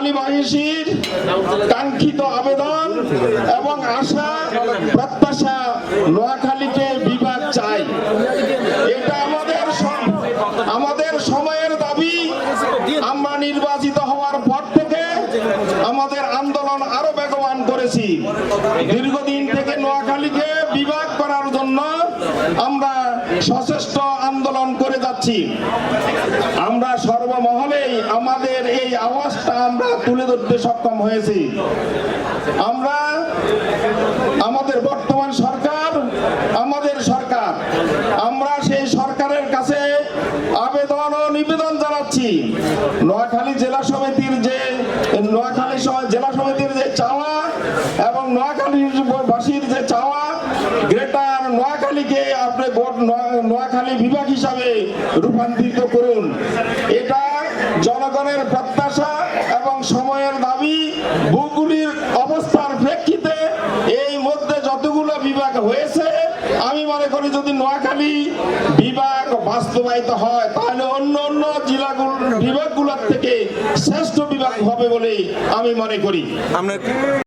নোয়াখালীবাসীর কাঙ্ক্ষিত আবেদন এবং আশা প্রত্যাশা, নোয়াখালীকে বিভাগ চাই। এটা আমাদের সময়ের দাবি। আমরা নির্বাচিত হওয়ার পর থেকে আমাদের আন্দোলন আরো বেগবান করেছি। দীর্ঘদিন থেকে নোয়াখালীকে বিভাগ করার জন্য আমরা সচেষ্ট আন্দোলন করে যাচ্ছি। আমরা সর্বমহলেই আমাদের এই আওয়াজটা আমরা তুলে ধরতে সক্ষম হয়েছি। আমরা আমাদের বর্তমান সরকার আমরা সেই সরকারের কাছে আবেদন ও নিবেদন জানাচ্ছি। নোয়াখালী জেলা সমিতির যে চাওয়া এবং নোয়াখালীবাসীর যে চাওয়া, গ্রেটার নোয়াখালীকে আপনি নোয়াখালী বিভাগ হিসাবে রূপান্তরিত করুন। এটা জনগণের প্রত্যাশা এবং সময়ের দাবি। ভৌগোলিক অবস্থার প্রেক্ষিতে এই মধ্যে যতগুলো বিভাগ হয়েছে, আমি মনে করি যদি নোয়াখালী বিভাগ বাস্তবায়িত হয় তাহলে অন্য বিভাগগুলোর থেকে শ্রেষ্ঠ বিভাগ হবে বলে আমি মনে করি।